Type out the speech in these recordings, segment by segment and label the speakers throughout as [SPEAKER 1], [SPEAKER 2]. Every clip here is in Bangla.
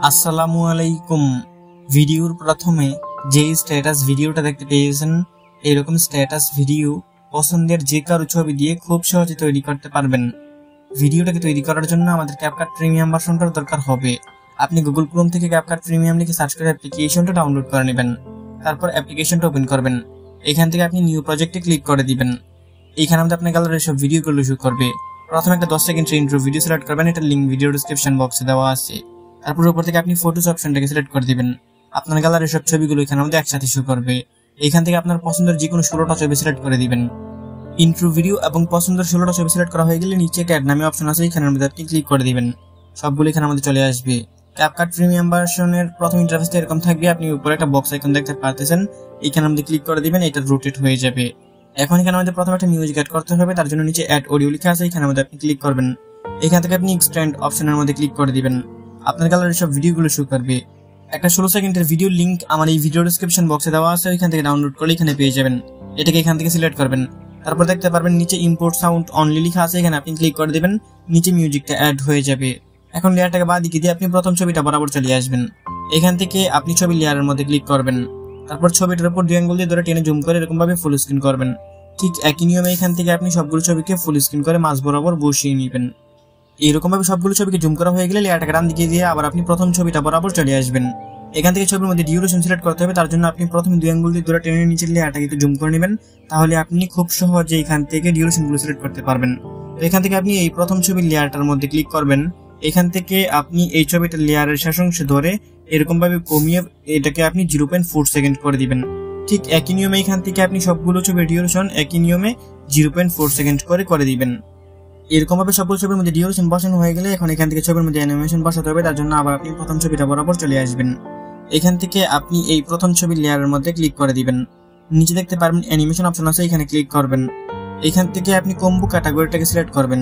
[SPEAKER 1] আসসালামু আলাইকুম। ভিডিওর প্রথমে যে স্ট্যাটাস ভিডিওটা দেখতে পেয়েছেন, এরকম স্ট্যাটাস ভিডিও পছন্দের যে কারো ছবি দিয়ে খুব সহজে তৈরি করতে পারবেন। ভিডিওটাকে তৈরি করার জন্য আমাদের ক্যাপকাট প্রিমিয়াম ভার্সনটার দরকার হবে। আপনি গুগল ক্রোম থেকে ক্যাপকাট প্রিমিয়াম লিখে সার্চ করে অ্যাপ্লিকেশনটা ডাউনলোড করে নেবেন। তারপর অ্যাপ্লিকেশনটা ওপেন করবেন। এখান থেকে আপনি নিউ প্রজেক্টে ক্লিক করে দিবেন। এইখানে আমাদের আপনার গ্যালারির সব ভিডিওগুলো শুরু করবে। প্রথমে একটা 10 সেকেন্ডের ইন্ট্রো ভিডিও সিলেক্ট করবেন, এটা লিংক ভিডিও ডেসক্রিপশন বক্সে দেওয়া আছে। তারপর উপর থেকে আপনি ফটোস অপশনটাকে সিলেক্ট করে দিবেন। আপনার গ্যালারির সব ছবিগুলো এখানে আমাদের একসাথে শো করবে। এইখান থেকে আপনার পছন্দের যে কোনো 16টা ছবি সিলেক্ট করে দিবেন। ইন্ট্রো ভিডিও এবং পছন্দের 16টা ছবি সিলেক্ট করা হয়ে গেলে নিচে একটা অ্যাড নামে অপশন আছে, এখানের মধ্যে আপনি ক্লিক করে দিবেন। সবগুলো এখানে আমাদের চলে আসবে। ক্যাপকাট প্রিমিয়াম ভার্সনের প্রথম ইন্টারফেসটা এরকম থাকবে। আপনি উপরে একটা বক্স আইকন দেখতে পারতেছেন, এখানে আমাদের ক্লিক করে দিবেন, এটা রোটেট হয়ে যাবে। এখন এখানে আমাদের প্রথমে একটা মিউজিক অ্যাড করতে হবে, তার জন্য নিচে অ্যাড অডিও লেখা আছে, এখানে আমাদের আপনি ক্লিক করবেন। এখান থেকে আপনি এক্সটেন্ড অপশনের মধ্যে ক্লিক করে দিবেন। আপনার গ্যালারির সব ভিডিওগুলো শো করবে। একটা 16 সেকেন্ডের ভিডিও লিংক আমার এই ভিডিও ডেসক্রিপশন বক্সে দেওয়া আছে, এখান থেকে ডাউনলোড করলে এখানে পেয়ে যাবেন। এটাকে এখান থেকে সিলেক্ট করবেন। তারপর দেখতে পারবেন নিচে ইম্পোর্ট সাউন্ড অনলি লেখা আছে, এখানে আপনি ক্লিক করে দিবেন। নিচে মিউজিকটা অ্যাড হয়ে যাবে। এখন লেয়ারটাকে বাঁ দিকে দিয়ে আপনি প্রথম ছবিটা বরাবর চলে আসবেন। এখান থেকে আপনি ছবি লেয়ারের মধ্যে ক্লিক করবেন। তারপর ছবিটার উপর 2 আঙ্গুল দিয়ে ধরে টেনে জুম করে এরকম ভাবে ফুল স্ক্রিন করবেন। ঠিক একই নিয়মে এখান থেকে আপনি সবগুলো ছবিকে ফুল স্ক্রিন করে মাঝ বরাবর বসিয়ে নেবেন। এরকম ভাবে সবগুলো ছবিকে জুম করা হয়ে গেলে লেয়ারটাকে ডান দিকে দিয়ে আবার আপনি প্রথম ছবিটা বরাবর চলে আসবেন। এখান থেকে ছবির মধ্যে ডিউরেশন সিলেক্ট করতে হবে, তার জন্য আপনি প্রথমে 2 আঙ্গুল দিয়ে ধরে টেনে নিচের লেয়ারটাকে একটু জুম করে নেবেন। তাহলে আপনি খুব সহজে এখান থেকে ডিউরেশন গুলো সিলেক্ট করতে পারবেন। তো এখান থেকে আপনি এই প্রথম ছবির লেয়ারটার মধ্যে ক্লিক করবেন। এখান থেকে আপনি এই ছবিটার লেয়ারের শেষ অংশে ধরে এরকম ভাবে কমিয়ে এটাকে আপনি 0.4 সেকেন্ড করে দিবেন। ঠিক একই নিয়মে এখান থেকে আপনি সবগুলো ছবির ডিউরেশন একই নিয়মে 0.4 সেকেন্ড করে দিবেন। এরকম ভাবে সবগুলো ছবির মধ্যে ডিউরেশন বসানো হয়ে গেলে এখন এখান থেকে ছবির মধ্যে অ্যানিমেশন বসাতে হবে, তার জন্য আবার আপনি প্রথম ছবিটা বরাবর চলে আসবেন। এখান থেকে আপনি এই প্রথম ছবির লেয়ারের মধ্যে ক্লিক করে দিবেন। নিচে দেখতে পারবেন অ্যানিমেশন অপশন আছে, এখানে ক্লিক করবেন। এখান থেকে আপনি কম্বো ক্যাটাগরিটাকে সিলেক্ট করবেন।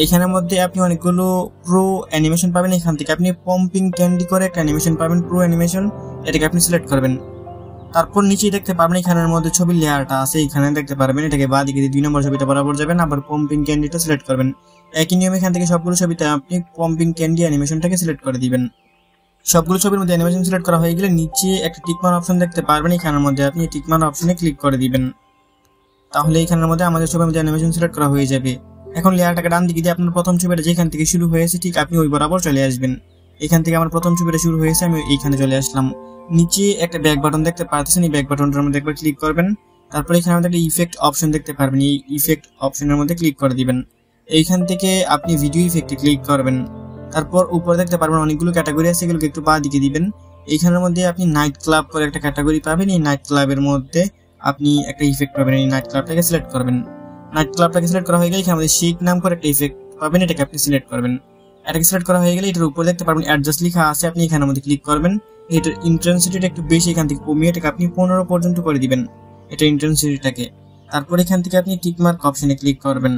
[SPEAKER 1] এখানের মধ্যে আপনি অনেকগুলো প্রো অ্যানিমেশন পাবেন। এখান থেকে আপনি পম্পিং ক্যান্ডি করে একটা অ্যানিমেশন পাবেন, প্রো অ্যানিমেশন, এটাকে আপনি সিলেক্ট করবেন। তারপর নিচেই দেখতে পারবেন এখানের মধ্যে ছবির লেয়ারটা আছে, এখানে দেখতে পারবেন, এটাকে বাঁ দিকে দিয়ে 2 নম্বর ছবিটা বরাবর যাবেন, আবার পম্পিং ক্যান্ডিটা সিলেক্ট করবেন। একই নিয়মে এখান থেকে সবগুলো ছবিতে আপনি পম্পিং ক্যান্ডি অ্যানিমেশনটাকে সিলেক্ট করে দিবেন। সবগুলো ছবির মধ্যে অ্যানিমেশন সিলেক্ট করা হয়ে গেলে নিচে একটা টিকমার্ক অপশন দেখতে পারবেন, এখানের মধ্যে আপনি টিকমার্ক অপশনে ক্লিক করে দিবেন। তাহলে এখানের মধ্যে আমাদের ছবির মধ্যে অ্যানিমেশন সিলেক্ট করা হয়ে যাবে। এখন লেয়ারটাকে ডান দিকে দিয়ে আপনার প্রথম ছবিটা যেখান থেকে শুরু হয়েছে ঠিক আপনি ওই বরাবর চলে আসবেন। এখান থেকে আমার প্রথম ছবিটা শুরু হয়েছে, আমি এইখানে চলে আসলাম। নিচে একটা ব্যাক বাটন দেখতে পাচ্ছেন, এই ব্যাক বাটনটার মধ্যে একবার ক্লিক করবেন। তারপর এখানে আমাদের একটা ইফেক্ট অপশন দেখতে পারবেন, এই ইফেক্ট অপশনের মধ্যে ক্লিক করে দিবেন। এইখান থেকে আপনি ভিডিও ইফেক্টে ক্লিক করবেন। তারপর উপরে দেখতে পারবেন অনেকগুলো ক্যাটাগরি আছে, এগুলোকে একটু বাঁ দিকে দিবেন। এইখানের মধ্যে আপনি নাইট ক্লাব করে একটা ক্যাটাগরি পাবেন, এই নাইট ক্লাবের মধ্যে আপনি একটা ইফেক্ট পাবেন, এই নাইট ক্লাবটাকে সিলেক্ট করবেন। নাইট ক্লাবটাকে সিলেক্ট করা হয়ে গেলে এখানে আমাদের শেক নাম করে একটা ইফেক্ট পাবেন, এটাকে আপনি সিলেক্ট করবেন। এটাকে সিলেক্ট করা হয়ে গেলে এটার উপরে দেখতে পারবেন অ্যাডজাস্ট লেখা আছে, আপনি এখানের মধ্যে ক্লিক করবেন। এটার ইন্টেন্সিটিটা একটু বেশি, এখান থেকে কমিয়ে এটাকে আপনি 15 পর্যন্ত করে দিবেন, এটা ইন্টেন্সিটিটাকে। তারপর এখান থেকে আপনি টিকমার্ক অপশনে ক্লিক করবেন।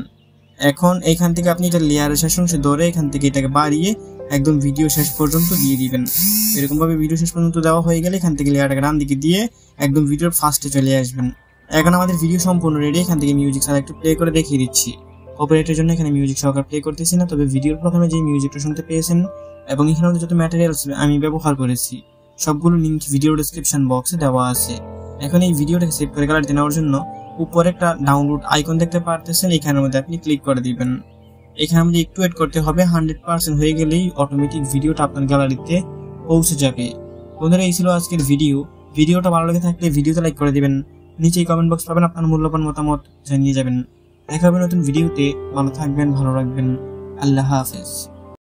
[SPEAKER 1] এখন এখান থেকে আপনি এটা লেয়ারের শেষ অংশে ধরে এখান থেকে এটাকে বাড়িয়ে একদম ভিডিও শেষ পর্যন্ত দিয়ে দিবেন। এরকম ভাবে ভিডিও শেষ পর্যন্ত দেওয়া হয়ে গেলে এখান থেকে লেয়ারটাকে ডান দিকে দিয়ে একদম ভিডিওর ফার্স্টে চলে আসবেন। এখন আমাদের ভিডিও সম্পূর্ণ রেডি। এখান থেকে মিউজিক ছাড়া একটু প্লে করে দেখিয়ে দিচ্ছি। কপিরাইটের জন্য এখানে মিউজিক সহকারে প্লে করতেছি না, তবে ভিডিওর প্রথমে যে মিউজিকটা শুনতে পেয়েছেন এবং এখানে যত ম্যাটেরিয়ালস আমি ব্যবহার করেছি সবগুলো লিংক ভিডিও ডেসক্রিপশন বক্সে দেওয়া আছে। এখন এই ভিডিওটাকে সেভ করে গ্যালারিতে নেওয়ার জন্য উপরে একটা ডাউনলোড আইকন দেখতে পারতেছেন, এখানের মধ্যে আপনি ক্লিক করে দিবেন। এখানে আমাদের একটু ওয়েট করতে হবে, 100% হয়ে গেলেই অটোমেটিক ভিডিওটা আপনার গ্যালারিতে পৌঁছে যাবে। বন্ধুরা, এই ছিল আজকের ভিডিওটা ভালো লেগে থাকলে ভিডিওতে লাইক করে দিবেন। নিচেই কমেন্ট বক্স পাবেন, আপনার মূল্যবান মতামত জানিয়ে যাবেন। দেখা হবে নতুন ভিডিওতে। ভালো থাকবেন, ভালো রাখবেন। আল্লাহ হাফেজ।